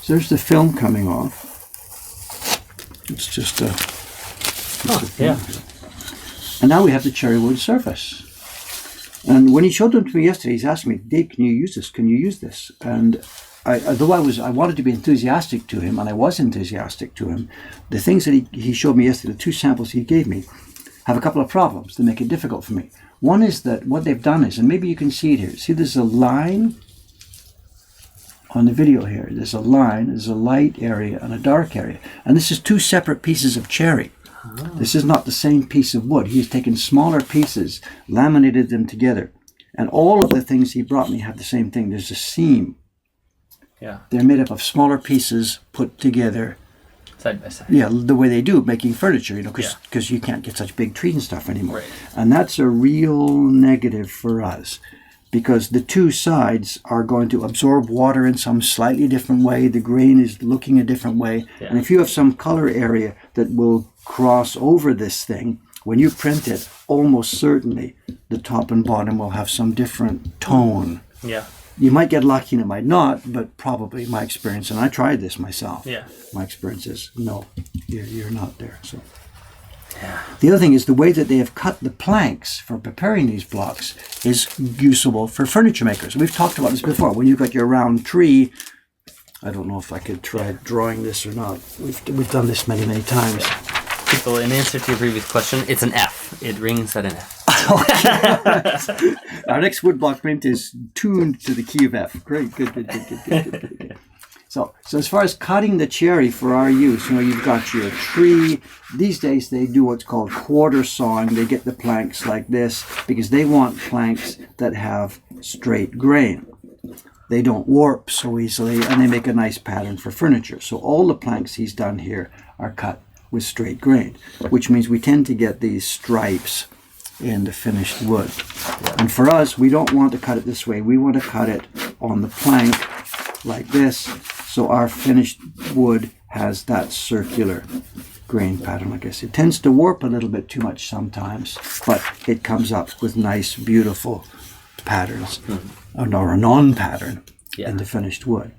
So there's the film coming off. It's just a
yeah.
And now we have the cherry wood surface. And when he showed them to me yesterday, he's asking me, Dave, can you use this? Can you use this? And although I wanted to be enthusiastic to him, and I was enthusiastic to him, the things that he showed me yesterday, the two samples he gave me, have a couple of problems that make it difficult for me. One is that what they've done is, and maybe you can see it here, see there's a line on the video here. There's a line, there's a light area and a dark area. And this is two separate pieces of cherry. Oh. This is not the same piece of wood. He's taken smaller pieces, laminated them together. And all of the things he brought me have the same thing. There's a seam.
Yeah.
They're made up of smaller pieces put together.
Side by side.
Yeah, the way they do, making furniture, because you can't get such big trees and stuff anymore.
Right.
And that's a real negative for us, because the two sides are going to absorb water in some slightly different way. The grain is looking a different way. Yeah. And if you have some color area that will cross over this thing, when you print it, almost certainly the top and bottom will have some different tone.
Yeah.
You might get lucky and it might not, but probably my experience, and I tried this myself.
Yeah.
My experience is, no, you're not there. So.
Yeah.
The other thing is the way that they have cut the planks for preparing these blocks is usable for furniture makers. We've talked about this before. When you've got your round tree, I don't know if I could try drawing this or not. We've done this many, many times.
People, in answer to your previous question, it's an F. It rings at an F.
Our next woodblock print is tuned to the key of F. Great, good. So as far as cutting the cherry for our use, you've got your tree. These days they do what's called quarter sawing. They get the planks like this because they want planks that have straight grain. They don't warp so easily, and they make a nice pattern for furniture. So all the planks he's done here are cut with straight grain, which means we tend to get these stripes in the finished wood. And for us, we don't want to cut it this way. We want to cut it on the plank like this, so our finished wood has that circular grain pattern like this. It tends to warp a little bit too much sometimes, but it comes up with nice, beautiful patterns, or a non-pattern in the finished wood.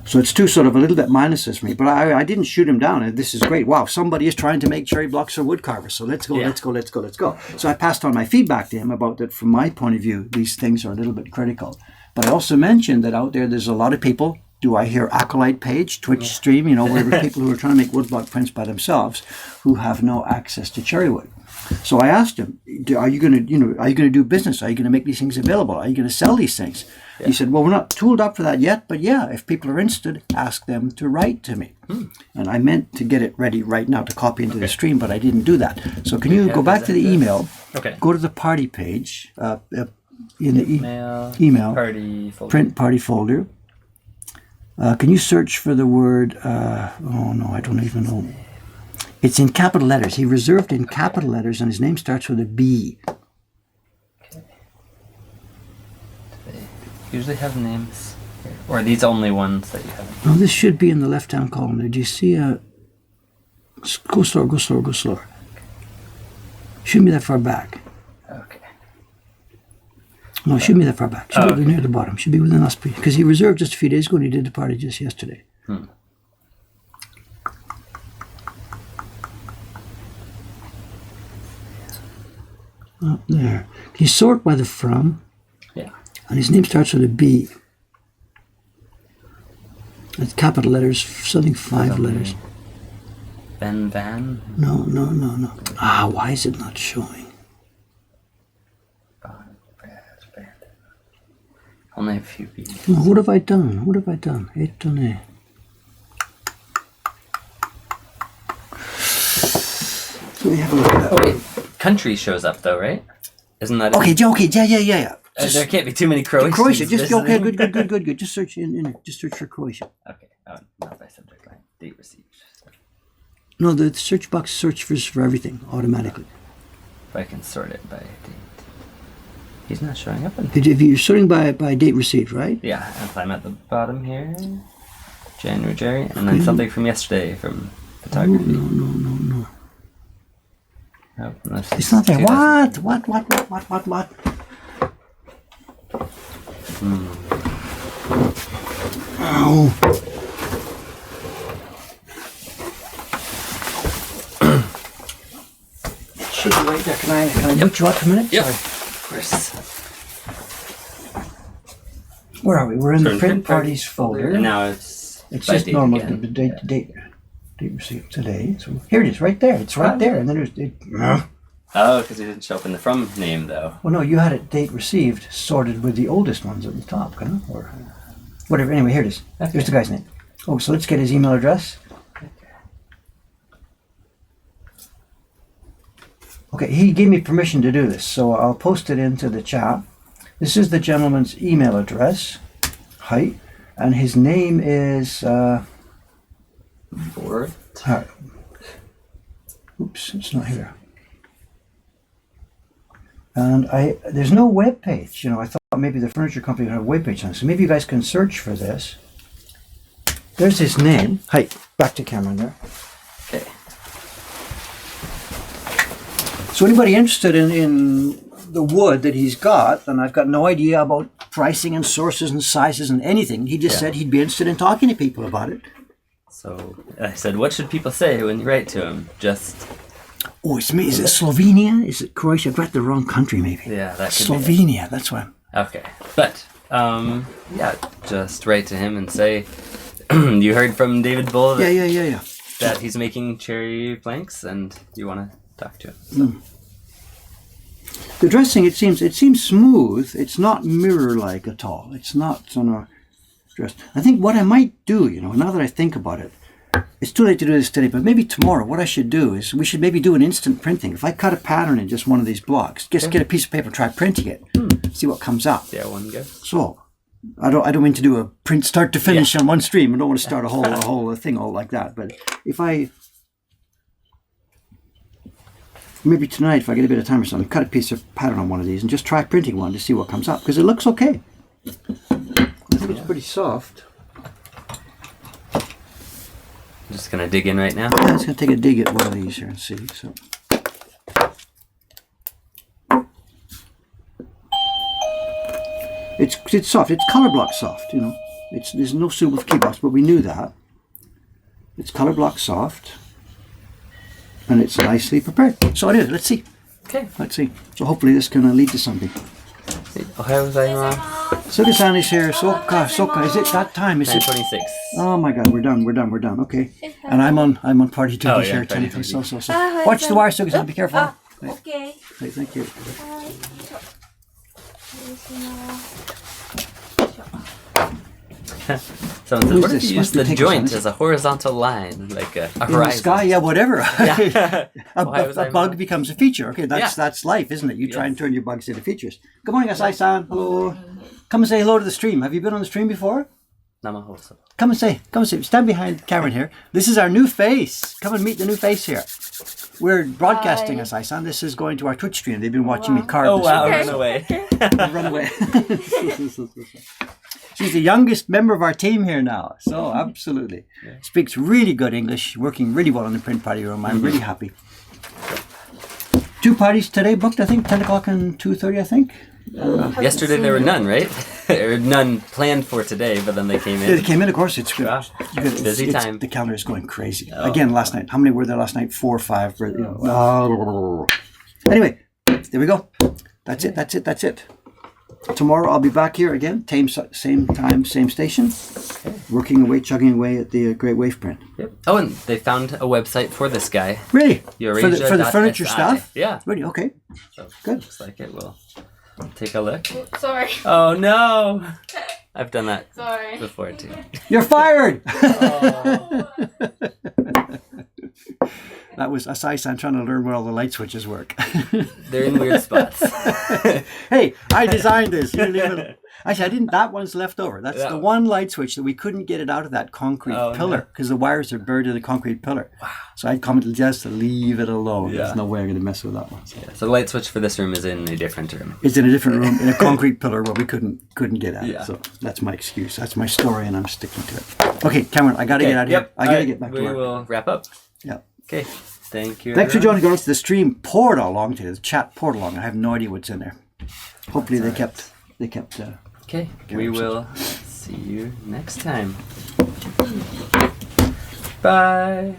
So it's two sort of a little bit minuses for me, but I didn't shoot him down. This is great. Wow, somebody is trying to make cherry blocks for wood carvers. So let's go. So I passed on my feedback to him about that. From my point of view, these things are a little bit critical. But I also mentioned that out there's a lot of people do I hear Acolyte page, Twitch stream, where people who are trying to make woodblock prints by themselves who have no access to cherry wood. So I asked him, are you going to do business? Are you going to make these things available? Are you going to sell these things? Yeah. He said, well, we're not tooled up for that yet, but yeah, if people are interested, ask them to write to me. And I meant to get it ready right now to copy into the stream, but I didn't do that. So can you go back to the email, go to the party page, in the email
party folder.
Print party folder. Can you search for the word, oh no, I don't even know. It's in capital letters. He reserved in capital letters and his name starts with a B.
Okay. Do they usually have names here? Or are these only ones that you have?
No, this should be in the left-hand column there. Do you see a... Go slower, go slower, go slower. Shouldn't be that far back.
Okay.
No, it shouldn't be that far back. Should be near the bottom. Should be within us. Because he reserved just a few days ago and he did the party just yesterday. Up there. Can you sort by the from?
Yeah.
And his name starts with a B. It's capital letters, something 5 letters.
Ben Van?
No. Why is it not showing?
Only a few people.
No, what have I done? Étonné. Let me have a look at that.
Oh wait, country shows up though, right? Isn't that
okay? Yeah.
There can't be too many Croatians.
Croatia, just okay. Good. Just search just search for Croatia.
Okay, not by subject line. Date received.
No, the search box searches for everything automatically.
If I can sort it by date. He's not showing up.
If you're sorting by date received, right?
Yeah, if I'm at the bottom here, January, and then something from yesterday from photography.
No.
Oh,
it's not there. What? Oh. It should be right there. Can I mute you up for a minute?
Yep.
Sorry.
Of course.
Where are we? We're in the print parties folder.
And now it's
just normal. The date received today. So here it is, right there. It's right there, and then there's.
Oh, because it didn't show up in the from name though.
Well, no, you had it date received sorted with the oldest ones at the top, kind of, or whatever. Anyway, here it is. Okay. Here's the guy's name. Oh, so let's get his email address. Okay, he gave me permission to do this, so I'll post it into the chat. This is the gentleman's email address, height, and his name is. Oops, it's not here. And there's no web page. I thought maybe the furniture company would have a web page on it. So maybe you guys can search for this. There's his name. Hi, back to Cameron there.
Okay.
So anybody interested in the wood that he's got, and I've got no idea about pricing and sources and sizes and anything. He just said he'd be interested in talking to people about it.
So I said, what should people say when you write to him? Just...
Oh, it's me. Is it Slovenia? Is it Croatia? I've got the wrong country, maybe.
Yeah, that could
Slovenia. Be that's why.
Okay, but just write to him and say you heard from David Bull.
Yeah.
That he's making cherry planks, and you want to talk to him. So.
The dressing, it seems smooth. It's not mirror-like at all. It's not dressed. I think what I might do, now that I think about it. It's too late to do this today, but maybe tomorrow what I should do is we should maybe do an instant printing. If I cut a pattern in just one of these blocks, just get a piece of paper, try printing it, see what comes up.
Yeah, one go.
So, I don't mean to do a print start to finish on one stream. I don't want to start a whole thing all like that. But if maybe tonight, if I get a bit of time or something, cut a piece of pattern on one of these and just try printing one to see what comes up, because it looks okay. I think it's pretty soft.
I'm just going to dig in right now.
Yeah, it's going to take a dig at one of these here and see. So, it's soft. It's color block soft. There's no suitable key box, but we knew that. It's color block soft, and it's nicely prepared. So it is. Let's see.
Okay.
Let's see. So hopefully this can lead to something.
Ohayou gozaimasu.
Sugi-san is here. Soka. Is it that time? Is it?
9:26.
Oh my God, we're done. Okay. And I'm on party duty here.
party
Tony.
duty.
So. Watch the wire, Sugi-san. Be careful.
Okay.
Hey, thank you.
Someone said, what
this?
if you use
Must be
the
taken
joint
from-
as a horizontal line, like a
In the
horizon?
sky, yeah, whatever.
Yeah.
a bug becomes a feature. Okay, that's life, isn't it? You try and turn your bugs into features. Good morning, Asai-san. Hello. Come and say hello to the stream. Have you been on the stream before?
Namahoso.
Come and say. Stand behind Cameron here. This is our new face. Come and meet the new face here. We're broadcasting, Asai-san. This is going to our Twitch stream. They've been watching me carve
Oh
this
wow,
one.
run away.
Run away. She's the youngest member of our team here now. So, absolutely. Speaks really good English, working really well in the print party room. I'm really happy. 2 parties today booked, I think, 10 o'clock and 2:30, I think.
Yesterday there were none, right? There were none planned for today, but then they came in.
They came in, of course. It's good.
Gosh, busy time.
The calendar is going crazy. Again, last night. How many were there last night? 4 or 5. Anyway, there we go. That's it. Tomorrow I'll be back here again, same time, same station, chugging away at the Great Wave Print.
Yep. Oh, and they found a website for this guy.
Really?
Eurasia.
For the furniture stuff?
Yeah.
Really? Okay.
So,
Good.
Looks like it will. Take a look.
Sorry.
Oh no! I've done that
Sorry.
before too.
You're fired!
Oh.
That was Asai-san trying to learn where all the light switches work.
They're in weird spots.
Hey, I designed this. You leave it. Actually, I didn't. That one's left over. That's the one light switch that we couldn't get it out of that concrete pillar because the wires are buried in the concrete pillar. Wow. So I commented just to leave it alone.
Yeah.
There's no way I'm going to mess with that one. So.
Yeah, so the light switch for this room is in a different room.
It's in a different room in a concrete pillar where we couldn't get at
Yeah.
it. So that's my excuse. That's my story, and I'm sticking to it. Okay, Cameron, I got to get out of here. I got to get back to work.
We will wrap up.
Yeah.
Okay. Thank you.
Thanks for
everyone.
joining us. The stream poured along today. The chat poured along. I have no idea what's in there. Hopefully they kept.
Okay. We will see you next time. Bye.